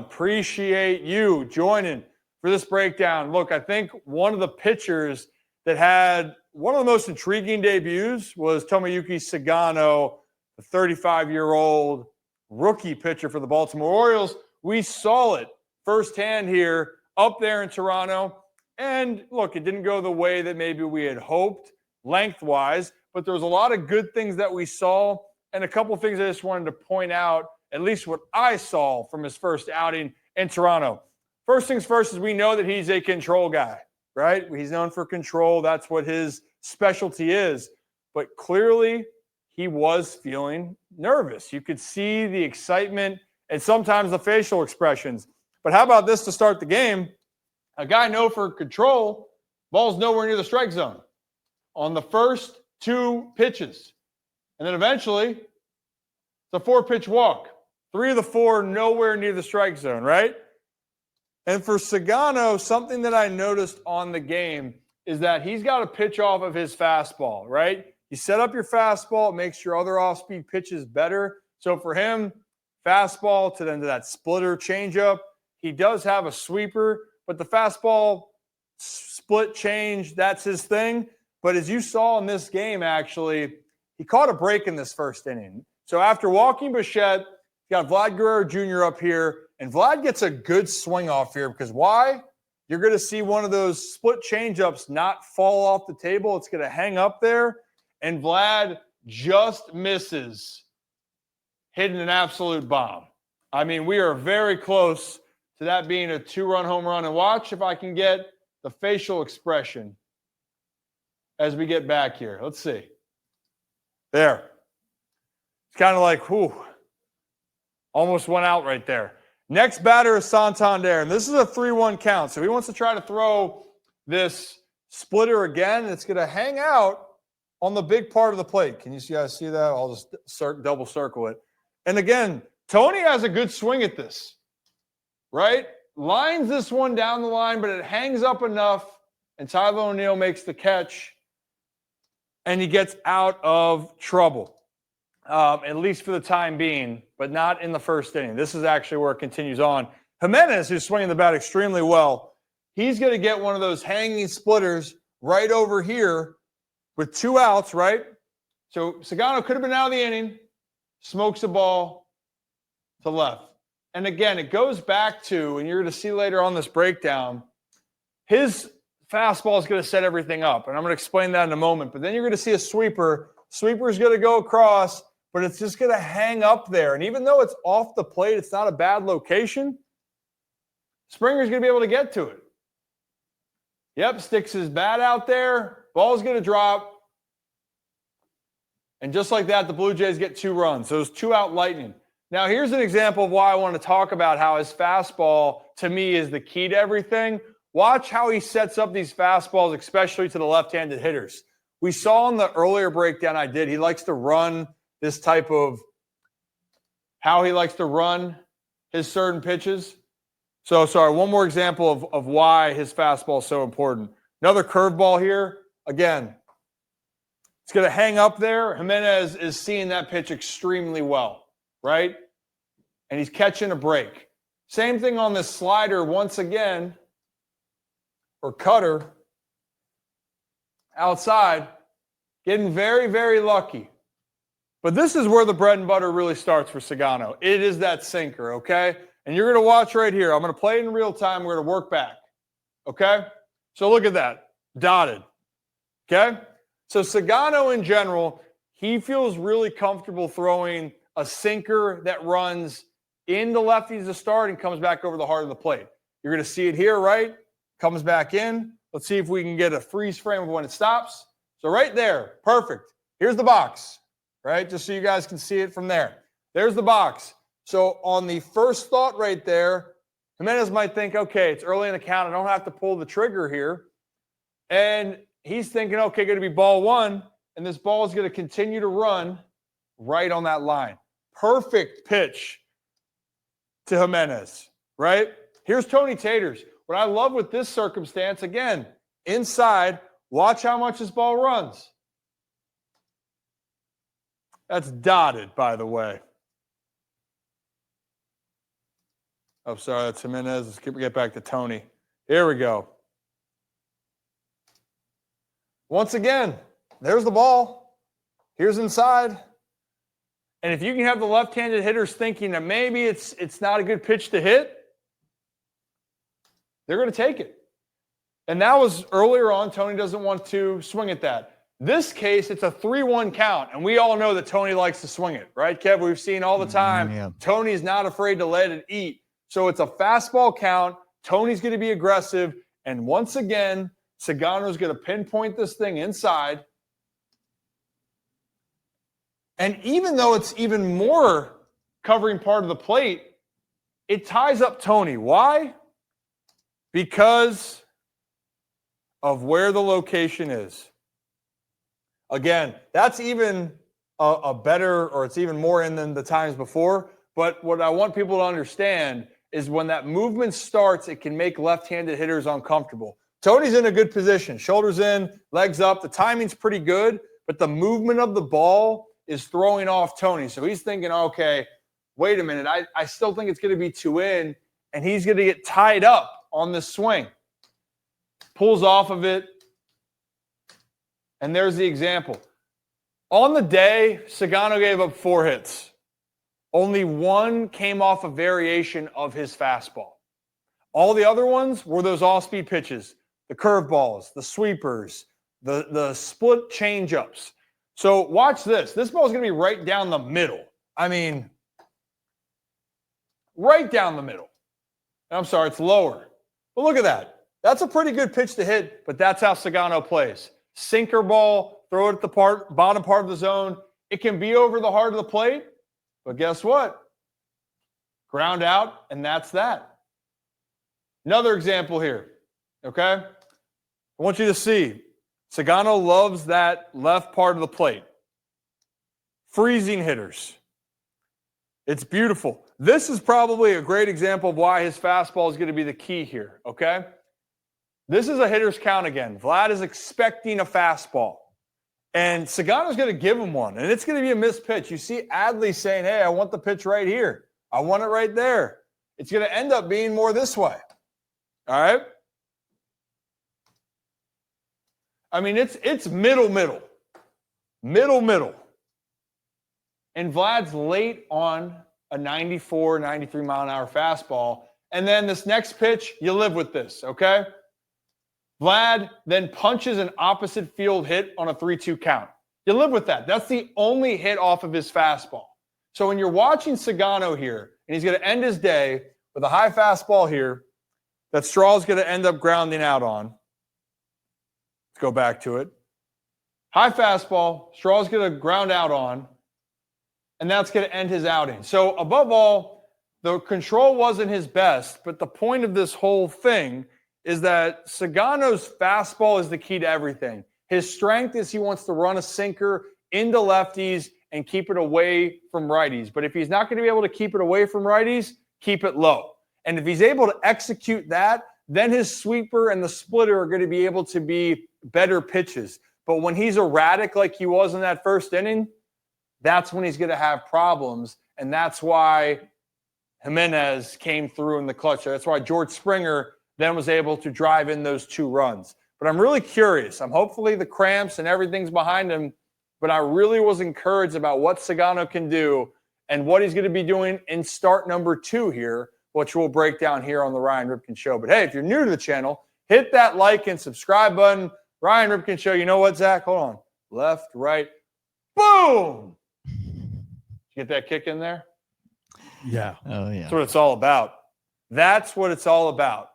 Appreciate you joining for this breakdown. Look, I think one of the pitchers that had one of the most intriguing debuts was Tomoyuki Sugano, the 35-year-old rookie pitcher for the Baltimore Orioles. We saw it firsthand here up there in Toronto. And look, it didn't go the way that maybe we had hoped lengthwise, but there was a lot of good things that we saw and a couple of things I just wanted to point out, at least what I saw from his first outing in Toronto. First things first is we know that he's a control guy, right? He's known for control. That's what his specialty is. But clearly, he was feeling nervous. You could see the excitement and sometimes the facial expressions. But how about this to start the game? A guy known for control, ball's nowhere near the strike zone on the first two pitches. And then eventually, it's a 4-pitch walk. 3 of the 4 nowhere near the strike zone, right? And for Sagano, something that I noticed on the game is that he's got to pitch off of his fastball, right? You set up your fastball, it makes your other off-speed pitches better. So for him, fastball to then to that splitter changeup. He does have a sweeper, but the fastball split change, that's his thing. But as you saw in this game, actually, he caught a break in this first inning. So after walking Bichette, you got Vlad Guerrero Jr. up here, and Vlad gets a good swing off here because why? You're going to see one of those split changeups not fall off the table. It's going to hang up there, and Vlad just misses hitting an absolute bomb. I mean, we are very close to that being a 2-run home run. And watch if I can get the facial expression as we get back here. Let's see. There. It's kind of like, whew, almost went out right there. Next batter is Santander, and this is a 3-1 count. So he wants to try to throw this splitter again. It's going to hang out on the big part of the plate. Can you guys see that? I'll just double circle it. And again, Tony has a good swing at this, right? Lines this one down the line, but it hangs up enough, and Tyler O'Neill makes the catch, and he gets out of trouble, at least for the time being, but not in the first inning. This is actually where it continues on. Jimenez, who's swinging the bat extremely well, he's going to get one of those hanging splitters right over here with 2 outs, right? So Sagano could have been out of the inning, smokes the ball to left. And again, it goes back to, and you're going to see later on this breakdown, his fastball is going to set everything up. And I'm going to explain that in a moment. But then you're going to see a sweeper. Sweeper is going to go across, but it's just going to hang up there. And even though it's off the plate, it's not a bad location, Springer's going to be able to get to it. Yep, sticks his bat out there. Ball's going to drop. And just like that, the Blue Jays get 2 runs. So it's 2-out lightning. Now, here's an example of why I want to talk about how his fastball, to me, is the key to everything. Watch how he sets up these fastballs, especially to the left-handed hitters. We saw in the earlier breakdown I did, he likes to run this type of how he likes to run his certain pitches. So, sorry, one more example of why his fastball is so important. Another curveball here. Again, it's going to hang up there. Jimenez is seeing that pitch extremely well, right? And he's catching a break. Same thing on this slider once again, or cutter, outside, getting very, very lucky. But this is where the bread and butter really starts for Sagano. It is that sinker, okay? And you're going to watch right here. I'm going to play it in real time. We're going to work back, okay? So look at that, dotted, okay? So Sagano in general, he feels really comfortable throwing a sinker that runs in the lefties to start and comes back over the heart of the plate. You're going to see it here, right? Comes back in. Let's see if we can get a freeze frame of when it stops. So right there, perfect. Here's the box, right? Just so you guys can see it from there. There's the box. So on the first thought right there, Jimenez might think, okay, it's early in the count. I don't have to pull the trigger here. And he's thinking, okay, going to be ball 1, and this ball is going to continue to run right on that line. Perfect pitch to Jimenez, right? Here's Tony Taters. What I love with this circumstance, again, inside, watch how much this ball runs. That's dotted, by the way. Oh, sorry, that's Jimenez. Let's get back to Tony. Here we go. Once again, there's the ball. Here's inside. And if you can have the left-handed hitters thinking that maybe it's not a good pitch to hit, they're going to take it. And that was earlier on. Tony doesn't want to swing at that. This case, it's a 3-1 count, and we all know that Tony likes to swing it, right, Kev? We've seen all the time. Yeah. Tony's not afraid to let it eat. So it's a fastball count. Tony's going to be aggressive. And once again, Sagano's going to pinpoint this thing inside. And even though it's even more covering part of the plate, it ties up Tony. Why? Because of where the location is. Again, that's even a better, or it's even more in than the times before. But what I want people to understand is when that movement starts, it can make left-handed hitters uncomfortable. Tony's in a good position. Shoulders in, legs up. The timing's pretty good, but the movement of the ball is throwing off Tony. So he's thinking, okay, wait a minute. I still think it's going to be 2 in, and he's going to get tied up on this swing. Pulls off of it. And there's the example. On the day, Sagano gave up 4 hits. Only 1 came off a variation of his fastball. All the other ones were those off-speed pitches, the curveballs, the sweepers, the split change-ups. So watch this. This ball is going to be right down the middle. I mean, right down the middle. I'm sorry, it's lower. But look at that. That's a pretty good pitch to hit, but that's how Sagano plays. Sinker ball, throw it at the bottom part of the zone. It can be over the heart of the plate, but guess what? Ground out, and that's that. Another example here, okay? I want you to see. Sagano loves that left part of the plate. Freezing hitters. It's beautiful. This is probably a great example of why his fastball is going to be the key here, okay? This is a hitter's count again. Vlad is expecting a fastball. And Sagano's going to give him one. And it's going to be a missed pitch. You see Adley saying, hey, I want the pitch right here. I want it right there. It's going to end up being more this way. All right? I mean, it's middle. And Vlad's late on a 94, 93 mile an hour fastball. And then this next pitch, you live with this, okay? Vlad then punches an opposite field hit on a 3-2 count. You live with that. That's the only hit off of his fastball. So when you're watching Sagano here, and he's going to end his day with a high fastball here that Straw's going to end up grounding out on. Let's go back to it. High fastball, Straw's going to ground out on, and that's going to end his outing. So above all, the control wasn't his best, but the point of this whole thing is that Sagano's fastball is the key to everything. His strength is he wants to run a sinker into lefties and keep it away from righties. But if he's not going to be able to keep it away from righties, keep it low. And if he's able to execute that, then his sweeper and the splitter are going to be able to be better pitches. But when he's erratic like he was in that first inning, that's when he's going to have problems. And that's why Jimenez came through in the clutch. That's why George Springer then was able to drive in those 2 runs. But I'm really curious. Hopefully the cramps and everything's behind him, but I really was encouraged about what Sagano can do and what he's going to be doing in start number 2 here, which we'll break down here on the Ryan Ripken Show. But hey, if you're new to the channel, hit that like and subscribe button. Ryan Ripken Show. You know what, Zach? Hold on. Left, right. Boom! Did you get that kick in there? Yeah. Oh, yeah. That's what it's all about. That's what it's all about.